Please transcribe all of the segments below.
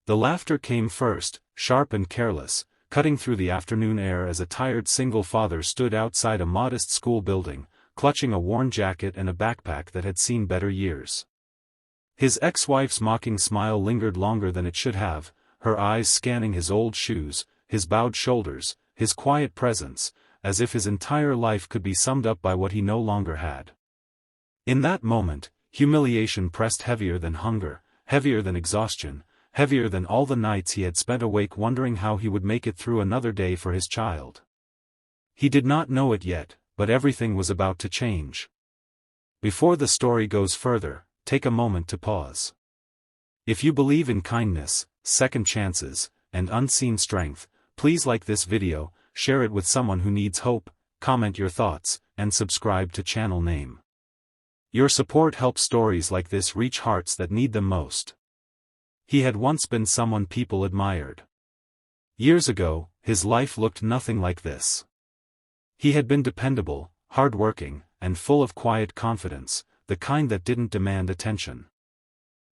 The laughter came first, sharp and careless, cutting through the afternoon air as a tired single father stood outside a modest school building, clutching a worn jacket and a backpack that had seen better years. His ex-wife's mocking smile lingered longer than it should have, her eyes scanning his old shoes, his bowed shoulders, his quiet presence, as if his entire life could be summed up by what he no longer had. In that moment, humiliation pressed heavier than hunger, heavier than exhaustion, heavier than all the nights he had spent awake wondering how he would make it through another day for his child. He did not know it yet, but everything was about to change. Before the story goes further, take a moment to pause. If you believe in kindness, second chances, and unseen strength, please like this video, share it with someone who needs hope, comment your thoughts, and subscribe to channel name. Your support helps stories like this reach hearts that need them most. He had once been someone people admired. Years ago, his life looked nothing like this. He had been dependable, hard-working, and full of quiet confidence, the kind that didn't demand attention.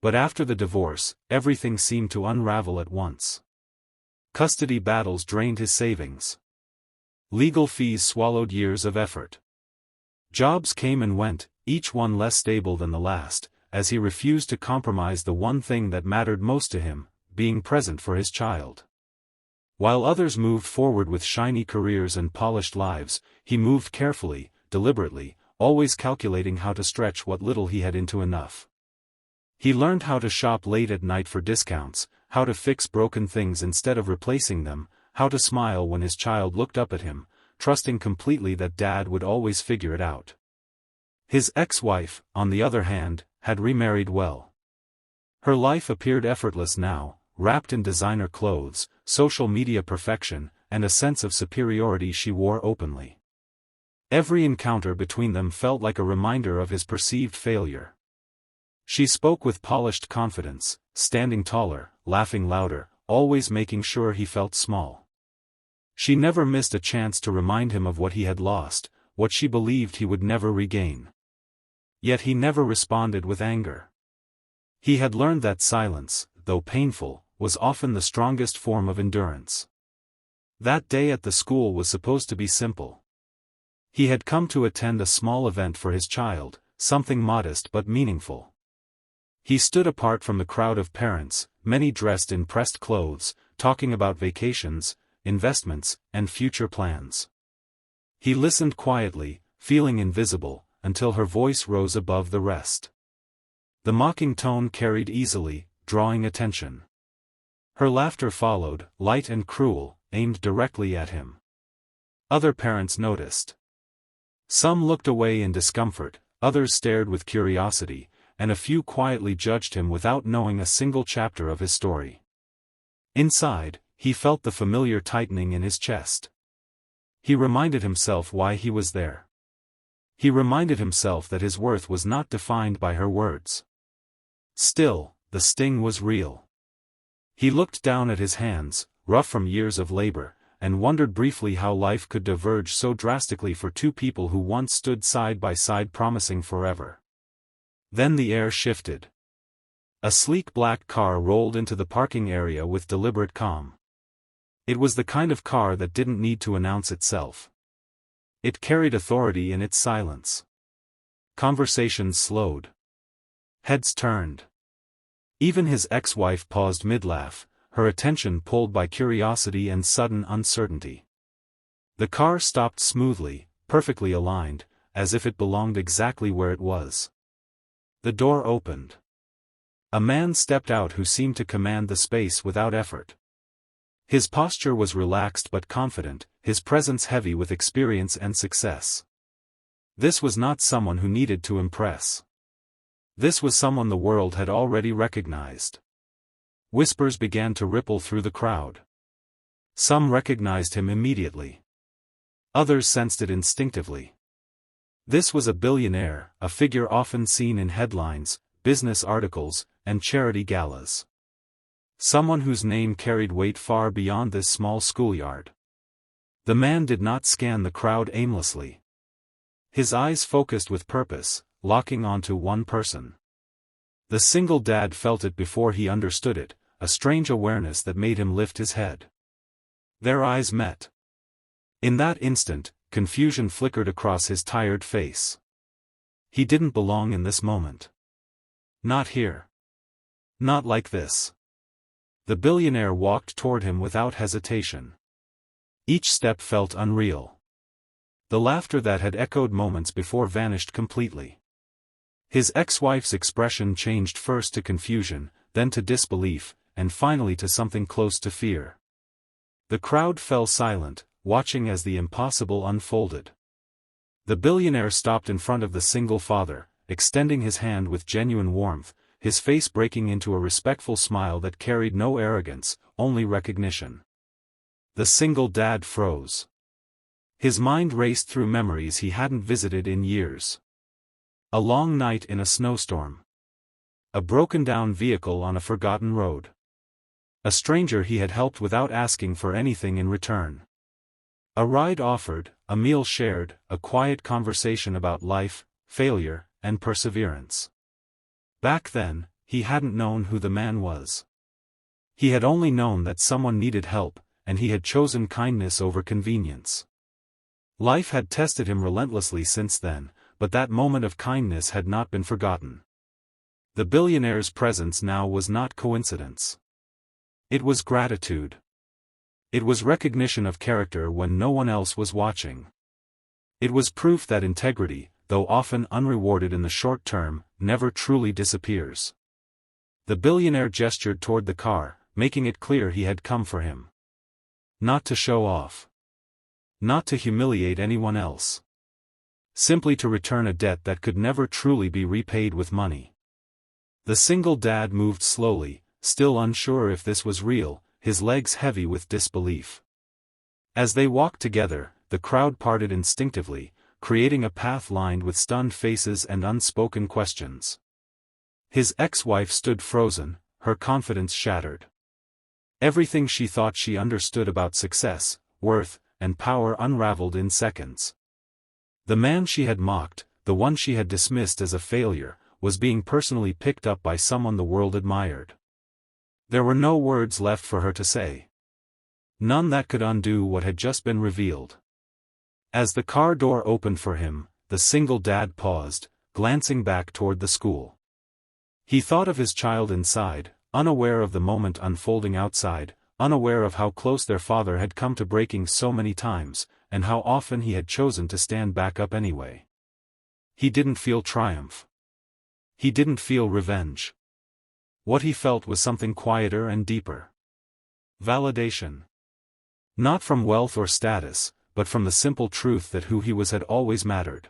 But after the divorce, everything seemed to unravel at once. Custody battles drained his savings. Legal fees swallowed years of effort. Jobs came and went, each one less stable than the last, as he refused to compromise the one thing that mattered most to him, being present for his child. While others moved forward with shiny careers and polished lives, he moved carefully, deliberately, always calculating how to stretch what little he had into enough. He learned how to shop late at night for discounts, how to fix broken things instead of replacing them, how to smile when his child looked up at him, trusting completely that Dad would always figure it out. His ex-wife, on the other hand, had remarried well. Her life appeared effortless now, wrapped in designer clothes, social media perfection, and a sense of superiority she wore openly. Every encounter between them felt like a reminder of his perceived failure. She spoke with polished confidence, standing taller, laughing louder, always making sure he felt small. She never missed a chance to remind him of what he had lost, what she believed he would never regain. Yet he never responded with anger. He had learned that silence, though painful, was often the strongest form of endurance. That day at the school was supposed to be simple. He had come to attend a small event for his child, something modest but meaningful. He stood apart from the crowd of parents, many dressed in pressed clothes, talking about vacations, investments, and future plans. He listened quietly, feeling invisible, until her voice rose above the rest. The mocking tone carried easily, drawing attention. Her laughter followed, light and cruel, aimed directly at him. Other parents noticed. Some looked away in discomfort, others stared with curiosity, and a few quietly judged him without knowing a single chapter of his story. Inside, he felt the familiar tightening in his chest. He reminded himself why he was there. He reminded himself that his worth was not defined by her words. Still, the sting was real. He looked down at his hands, rough from years of labor, and wondered briefly how life could diverge so drastically for two people who once stood side by side promising forever. Then the air shifted. A sleek black car rolled into the parking area with deliberate calm. It was the kind of car that didn't need to announce itself. It carried authority in its silence. Conversations slowed. Heads turned. Even his ex-wife paused mid-laugh, her attention pulled by curiosity and sudden uncertainty. The car stopped smoothly, perfectly aligned, as if it belonged exactly where it was. The door opened. A man stepped out who seemed to command the space without effort. His posture was relaxed but confident, his presence heavy with experience and success. This was not someone who needed to impress. This was someone the world had already recognized. Whispers began to ripple through the crowd. Some recognized him immediately. Others sensed it instinctively. This was a billionaire, a figure often seen in headlines, business articles, and charity galas. Someone whose name carried weight far beyond this small schoolyard. The man did not scan the crowd aimlessly. His eyes focused with purpose, locking onto one person. The single dad felt it before he understood it, a strange awareness that made him lift his head. Their eyes met. In that instant, confusion flickered across his tired face. He didn't belong in this moment. Not here. Not like this. The billionaire walked toward him without hesitation. Each step felt unreal. The laughter that had echoed moments before vanished completely. His ex-wife's expression changed first to confusion, then to disbelief, and finally to something close to fear. The crowd fell silent, watching as the impossible unfolded. The billionaire stopped in front of the single father, extending his hand with genuine warmth, his face breaking into a respectful smile that carried no arrogance, only recognition. The single dad froze. His mind raced through memories he hadn't visited in years. A long night in a snowstorm. A broken-down vehicle on a forgotten road. A stranger he had helped without asking for anything in return. A ride offered, a meal shared, a quiet conversation about life, failure, and perseverance. Back then, he hadn't known who the man was. He had only known that someone needed help, and he had chosen kindness over convenience. Life had tested him relentlessly since then, but that moment of kindness had not been forgotten. The billionaire's presence now was not coincidence. It was gratitude. It was recognition of character when no one else was watching. It was proof that integrity, though often unrewarded in the short term, never truly disappears. The billionaire gestured toward the car, making it clear he had come for him. Not to show off. Not to humiliate anyone else. Simply to return a debt that could never truly be repaid with money. The single dad moved slowly, still unsure if this was real, his legs heavy with disbelief. As they walked together, the crowd parted instinctively, creating a path lined with stunned faces and unspoken questions. His ex-wife stood frozen, her confidence shattered. Everything she thought she understood about success, worth, and power unraveled in seconds. The man she had mocked, the one she had dismissed as a failure, was being personally picked up by someone the world admired. There were no words left for her to say. None that could undo what had just been revealed. As the car door opened for him, the single dad paused, glancing back toward the school. He thought of his child inside, unaware of the moment unfolding outside, unaware of how close their father had come to breaking so many times, and how often he had chosen to stand back up anyway. He didn't feel triumph. He didn't feel revenge. What he felt was something quieter and deeper. Validation. Not from wealth or status, but from the simple truth that who he was had always mattered.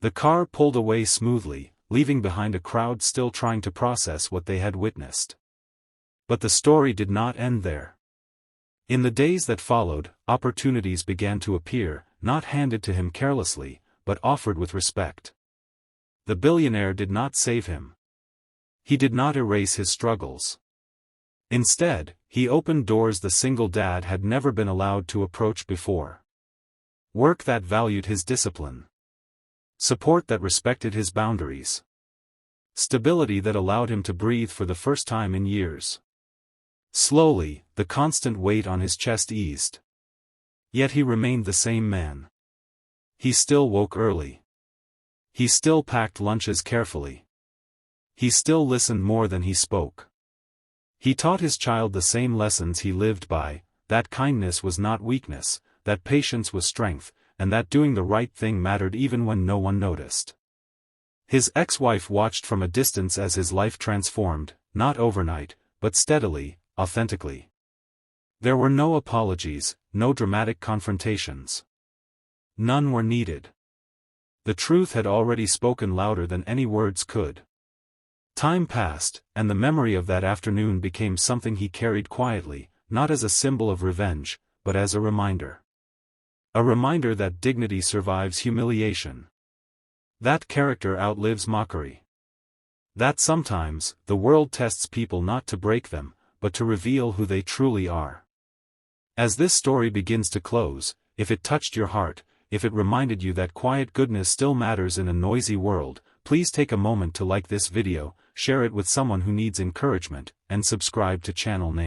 The car pulled away smoothly, leaving behind a crowd still trying to process what they had witnessed. But the story did not end there. In the days that followed, opportunities began to appear, not handed to him carelessly, but offered with respect. The billionaire did not save him. He did not erase his struggles. Instead, he opened doors the single dad had never been allowed to approach before. Work that valued his discipline. Support that respected his boundaries. Stability that allowed him to breathe for the first time in years. Slowly, the constant weight on his chest eased. Yet he remained the same man. He still woke early. He still packed lunches carefully. He still listened more than he spoke. He taught his child the same lessons he lived by, that kindness was not weakness, that patience was strength, and that doing the right thing mattered even when no one noticed. His ex-wife watched from a distance as his life transformed, not overnight, but steadily, authentically. There were no apologies, no dramatic confrontations. None were needed. The truth had already spoken louder than any words could. Time passed, and the memory of that afternoon became something he carried quietly, not as a symbol of revenge, but as a reminder. A reminder that dignity survives humiliation. That character outlives mockery. That sometimes, the world tests people not to break them, but to reveal who they truly are. As this story begins to close, if it touched your heart, if it reminded you that quiet goodness still matters in a noisy world, please take a moment to like this video, share it with someone who needs encouragement, and subscribe to channel name.